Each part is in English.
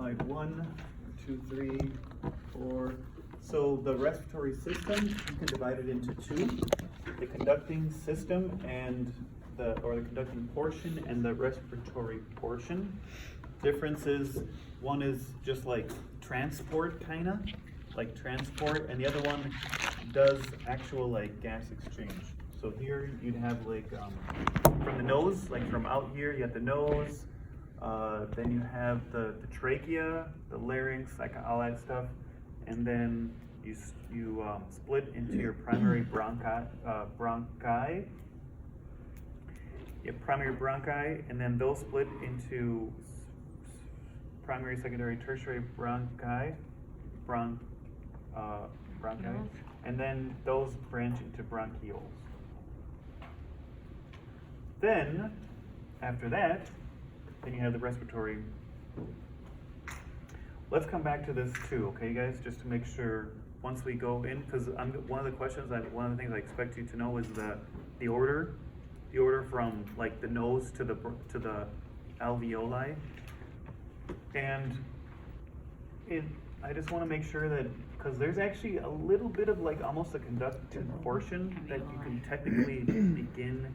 slide 1, 2, 3, 4. So the respiratory system, you can divide it into two. The conducting system and the conducting portion and the respiratory portion. Difference is, one is just like transport kinda, like transport, and the other one does actual like gas exchange. So here you'd have like from the nose, like from out here, you have the nose, then you have the trachea, the larynx, like all that stuff, and then you split into your primary bronchi. You have primary bronchi, and then those split into primary, secondary, tertiary bronchi, and then those branch into bronchioles. Then, after that, then you have the respiratory. Let's come back to this too, okay, guys, just to make sure once we go in, because one of the questions, one of the things I expect you to know is the order from like the nose to the alveoli, and I just want to make sure that, because there's actually a little bit of like almost a conductive portion that you can technically begin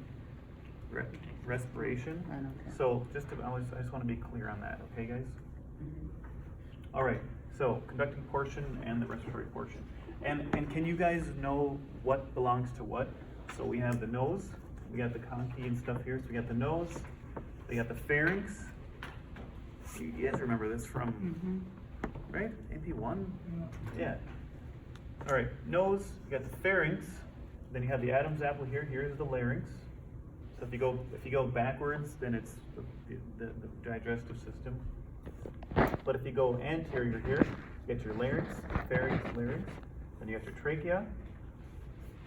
respiration. So I just want to be clear on that, okay, guys? All right, so conducting portion and the respiratory portion. And can you guys know what belongs to what? So we have the nose, we got the conchi and stuff here. So we got the nose, we got the pharynx. You guys remember this from, right? AP1? Yeah. All right, nose, you got the pharynx, then you have the Adam's apple here. Here's the larynx. So if you go backwards, then it's the digestive system. But if you go anterior here, you get your larynx, pharynx, larynx. Then you have your trachea.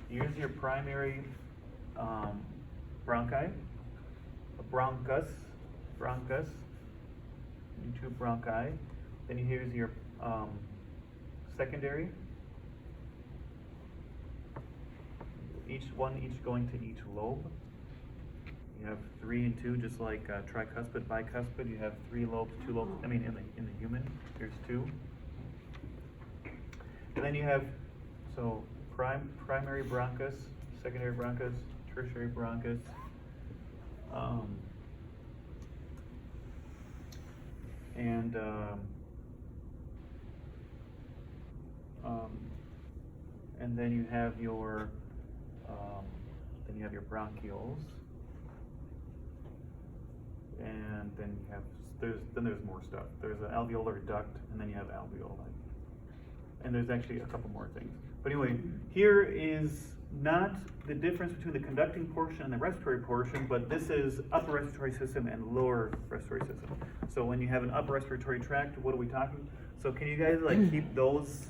Here's your primary bronchi, a bronchus, and two bronchi. Then here's your secondary. Each going to each lobe. You have 3 and 2, just like tricuspid, bicuspid. You have 3 lobes, 2 lobes. I mean, in the human, here's 2. And then you have primary bronchus, secondary bronchus, tertiary bronchus. And then you have your bronchioles. And then you have there's more stuff. There's an alveolar duct, and then you have alveoli. And there's actually a couple more things. But anyway, here is not the difference between the conducting portion and the respiratory portion, but this is upper respiratory system and lower respiratory system. So when you have an upper respiratory tract, what are we talking? So can you guys like keep those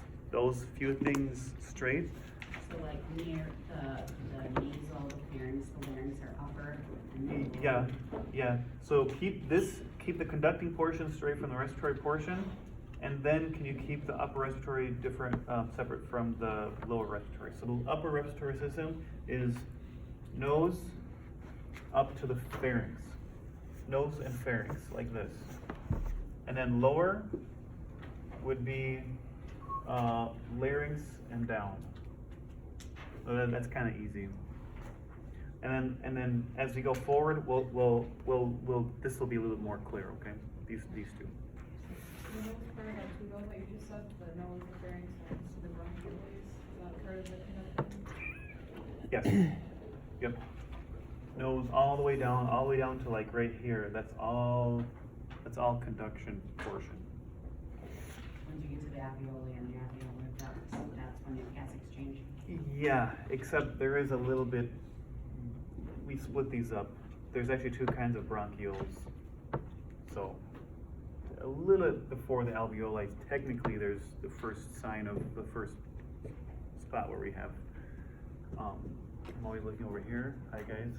few things straight? So like near the nasal, the pharynx, the larynx are upper. And Yeah. So keep the conducting portion straight from the respiratory portion, and then can you keep the upper respiratory separate from the lower respiratory? So the upper respiratory system is nose up to the pharynx, nose and pharynx like this, and then lower would be larynx and down. So that's kind of easy. And then as we go forward, this will be a little bit more clear, okay? These two. The nose part of that too, though, that you just said, the nose, the pharynx, and the bronchioles, is that part of the conducting? Yes. Yep. Nose all the way down to like right here. That's all conduction portion. Once you get to the alveoli and the alveolar ducts, that's when you have gas exchange. Yeah, except there is a little bit. We split these up. There's actually 2 kinds of bronchioles. So a little before the alveoli, technically there's the first sign of the first spot where we have. I'm always looking over here. Hi guys.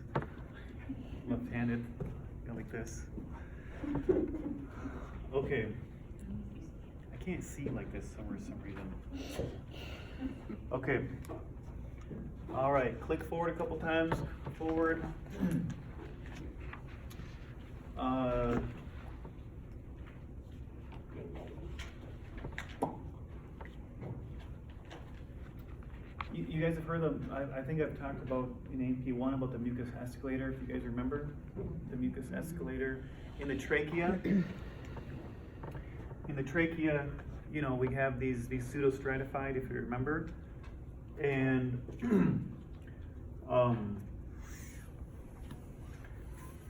Left-handed, like this. Okay. I can't see like this for some reason. Okay. All right, click forward a couple times. Forward. guys have heard of, I think I've talked about in AP1 about the mucus escalator, if you guys remember, the mucus escalator in the trachea. In the trachea, you know, we have these pseudostratified, if you remember, and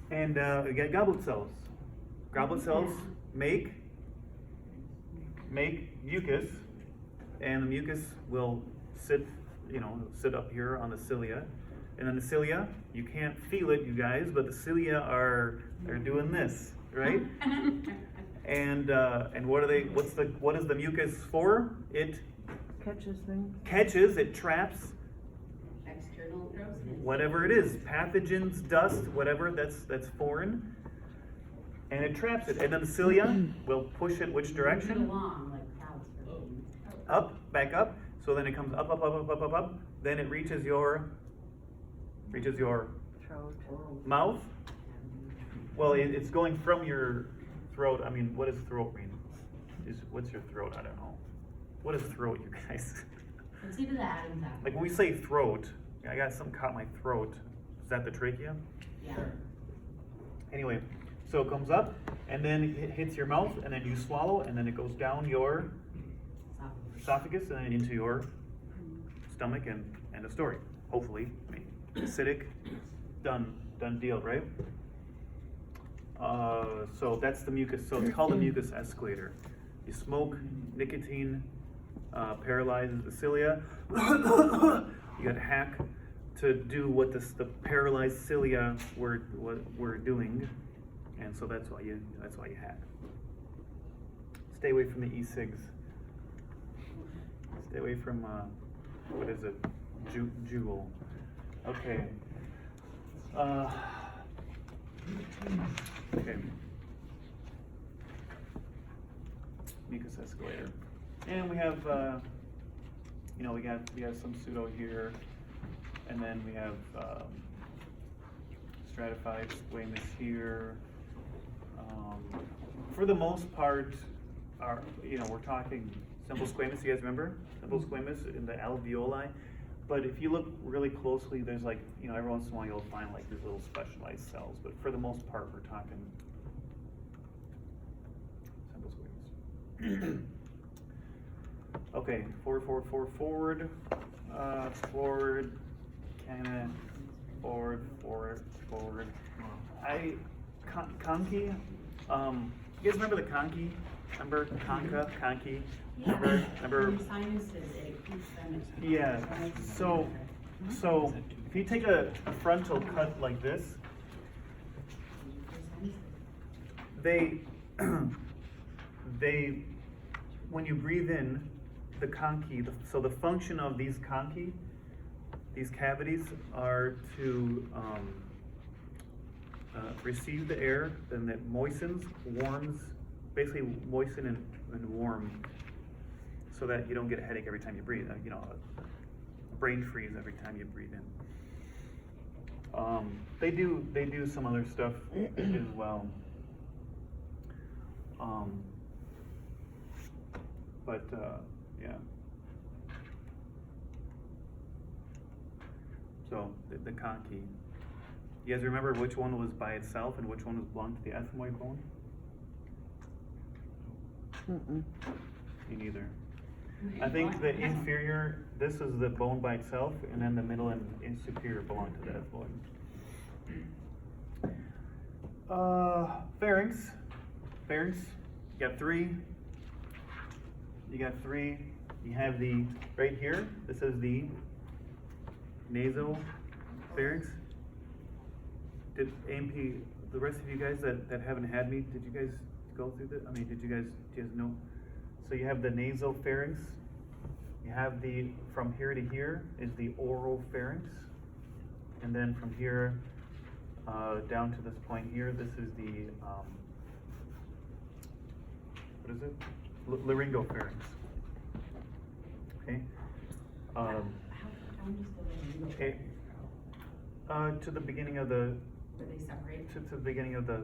we got goblet cells. Goblet cells make mucus, and the mucus will sit up here on the cilia, and then the cilia, you can't feel it, you guys, but the cilia are doing this, right? And what are they? What is the mucus for? It Catches things. catches, it traps External process. whatever it is, pathogens, dust, whatever that's foreign, and it traps it. And then the cilia will push it which Move it direction? along like clouds for things. Up, back up. So then it comes up, up, up, up, up, up, up. Then it reaches your Throat. mouth. Well, it's going from your throat. I mean, what does throat mean? What's your throat? I don't know. What is throat, you guys? It's either that or that. Like when we say throat, I got something caught in my throat. Is that the trachea? Yeah. Anyway, so it comes up, and then it hits your mouth, and then you swallow, and then it goes down your esophagus and then into your stomach, and end of story. Hopefully, acidic, done deal, right? So that's the mucus. So it's called the mucus escalator. You smoke, nicotine paralyzes the cilia. You got to hack to do what the paralyzed cilia were doing, and so that's why you hack. Stay away from the e-cigs. Stay away from what is it? Juul. Okay. Okay. Mucus escalator, and we have we have some pseudo here, and then we have stratified squamous here. For the most part, we're talking simple squamous. You guys remember simple squamous in the alveoli? But if you look really closely, there's every once in a while you'll find these little specialized cells. But for the most part, we're talking simple squamous. Okay, forward, kinda forward. Conky. You guys remember the conky? Remember conky? Yeah. Remember? Your sinuses, it keeps them. Yeah. So if you take a frontal cut like this, they when you breathe in the conky, so the function of these conky, these cavities are to receive the air, then that moistens, warms, basically moisten and warm, so that you don't get a headache every time you breathe. A brain freeze every time you breathe in. They do some other stuff as well. Yeah. So the conky. You guys remember which one was by itself and which one was belonged to the ethmoid bone? Mm-mm. Me neither. I think the inferior, this is the bone by itself, and then the middle and superior belong to the ethmoid. Pharynx. You got three. You have right here, this is the nasopharynx. Did AMP, the rest of you guys that haven't had me, did you guys go through this? Do you guys know? So you have the nasopharynx. You have from here to here is the oropharynx. And then from here down to this point here, this is the, what is it? Laryngopharynx. Okay. How does the laryngopharynx? Okay. To the beginning of the. Where they separate? To the beginning of the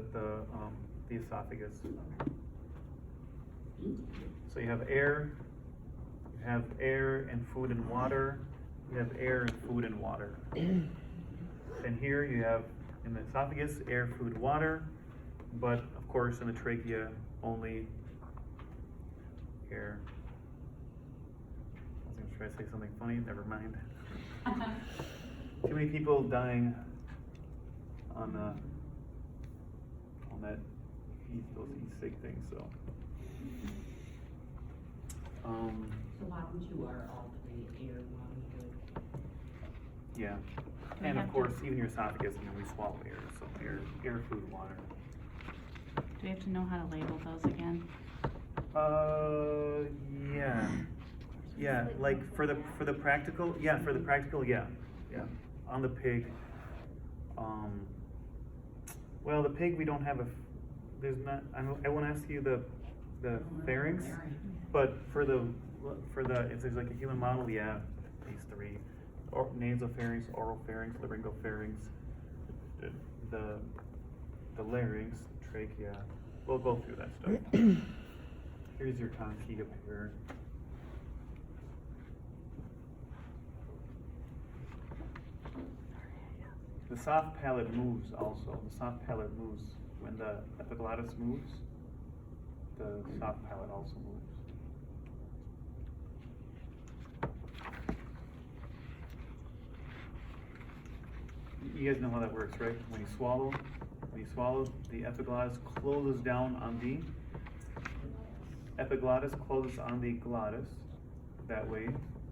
esophagus. So you have air and food and water, you have air, food, and water. And here you have in the esophagus, air, food, water, but of course in the trachea, only air. I was gonna try to say something funny, never mind. Too many people dying on that those e-cig things, so. So bottom two are all three air, water, food. Yeah, We and have of to- course, even your esophagus, we swallow air, so air, food, water. Do we have to know how to label those again? Yeah, yeah, like for the practical, yeah, yeah, on the pig. Well, the pig, we don't have there's not, I won't ask you the pharynx, but for the, if there's like a human model, yeah, these three, or nasopharynx, oropharynx, laryngopharynx, the larynx, trachea, we'll go through that stuff. Here's your concha up here. The soft palate moves also. The soft palate moves. When the epiglottis moves, the soft palate also moves. You guys know how that works, right? When you swallow, the epiglottis closes down on the epiglottis, closes on the glottis. That way,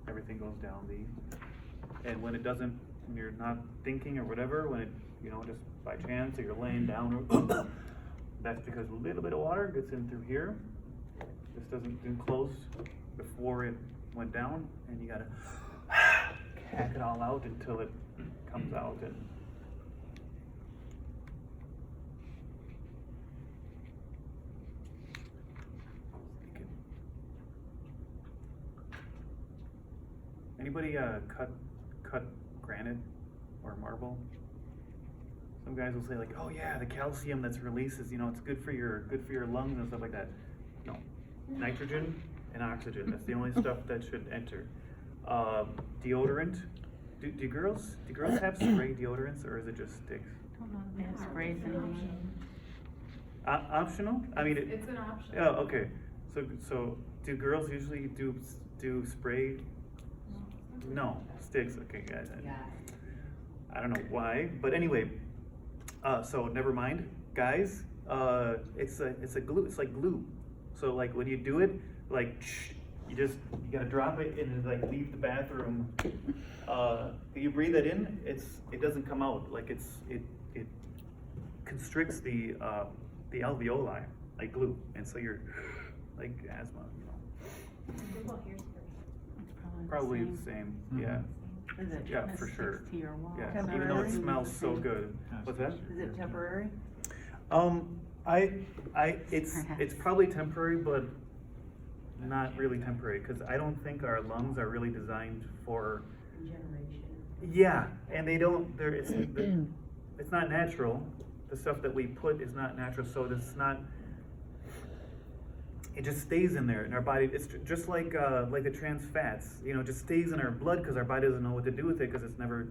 everything goes down the. And when it doesn't, when you're not thinking or whatever, when it, just by chance, or you're laying down, or that's because a little bit of water gets in through here. This didn't close before it went down, and you gotta hack it all out until it comes out. And anybody cut granite or marble? Some guys will say like, oh yeah, the calcium that's released is, it's good for your lungs and stuff like that. No, nitrogen and oxygen. That's the only stuff that should enter. Deodorant. Do girls have spray deodorants, or is it just sticks? I don't know if they have sprays anymore. Optional? I mean, It's an option. Oh, okay. So do girls usually do spray? No, sticks. Okay, guys. Yeah. I don't know why, but anyway. So never mind, guys. It's a glue. It's like glue. So like when you do it, like you gotta drop it and like leave the bathroom. You breathe it in, it doesn't come out. Like it constricts the alveoli like glue, and so you're like asthma. What about hairspray? It's Probably the same. Yeah. Is it, Yeah, It for sticks sure. to your wall. Yeah. Temporary? Even though it smells so good. What's that? is it temporary? It's probably temporary, but not really temporary, because I don't think our lungs are really designed for. Generation. Yeah, and it's not natural. The stuff that we put is not natural, so it's not. It just stays in there in our body. It's just like the trans fats, it just stays in our blood because our body doesn't know what to do with it because it's never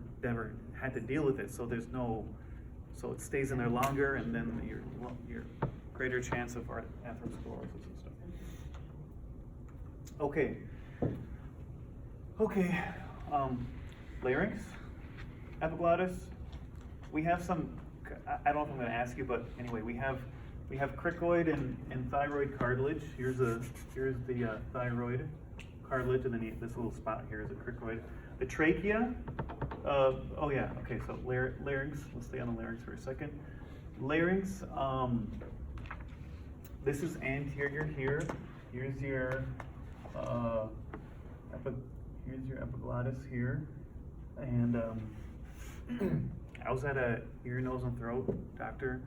had to deal with it. So so it stays in there longer, and then your greater chance of atherosclerosis and stuff. Okay. Larynx, epiglottis. We have some. I don't know if I'm going to ask you, but anyway, we have cricoid and thyroid cartilage. Here's the thyroid cartilage, and then this little spot here is a cricoid. The trachea. Oh yeah. Okay. So larynx. Let's stay on the larynx for a second. Larynx. This is anterior here. Here's your epiglottis here, and I was at a ear, nose, and throat doctor,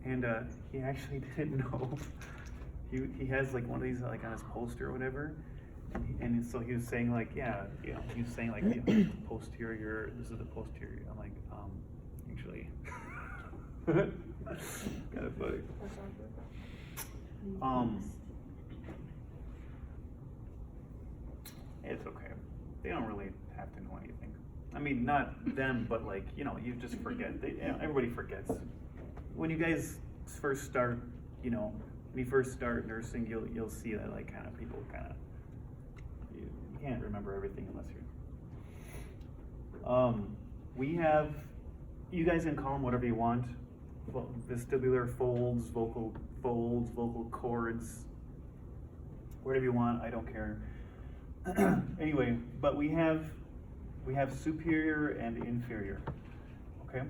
and he actually didn't know. He has like one of these like on his poster or whatever, and so he was saying like, he was saying like posterior. This is the posterior. I'm like, actually, kind of funny. It's okay. they don't really have to know anything. I mean, not them, but like, you know, you just forget. Everybody forgets. When you guys first start, you know, when you first start nursing, you'll see that like kind of people kind of, you can't remember everything unless you're. We have, you guys can call them whatever you want. Vestibular folds, vocal cords, whatever you want, I don't care. Anyway, but we have superior and inferior, okay?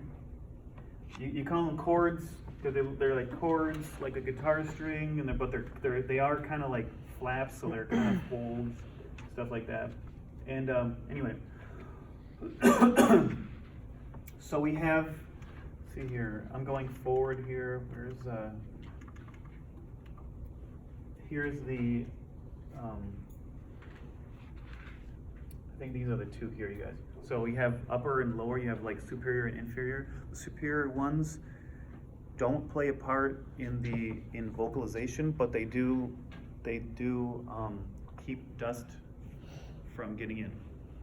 You call them chords, they're like chords, like a guitar string, and but they are kind of like flaps, so they're kind of folds, stuff like that. And anyway, so we have, see here, I'm going forward here. Here's the, I think these are the two here, you guys. So we have upper and lower, you have like superior and inferior. The superior ones don't play a part in vocalization, but they do keep dust from getting in.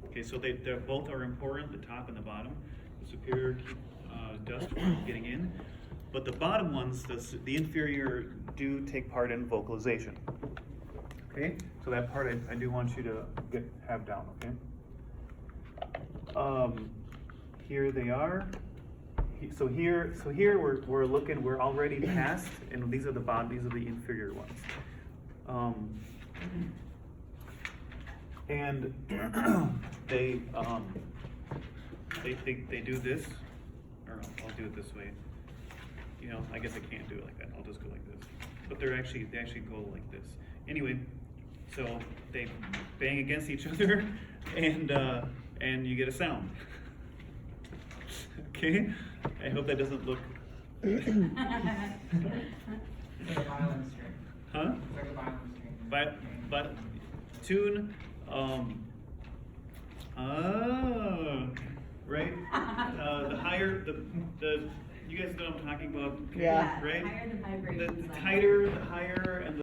Okay, so they both are important, the top and the bottom. The superior keep dust from getting in, but the bottom ones, the inferior, do take part in vocalization. Okay, so that part I do want you to have down. Okay. Here they are. So here we're looking. We're already past, and these are the bottom. These are the inferior ones. And they do this, or I'll do it this way. You know, I guess I can't do it like that. I'll just go like this. But they actually go like this. Anyway, so they bang against each other, and you get a sound. Okay, I hope that doesn't look. It's like a violin string. Huh? It's like a violin string. But tune. Right. The higher the you guys know what I'm talking about. Yeah. Right. The higher the vibrations. The tighter, the higher, and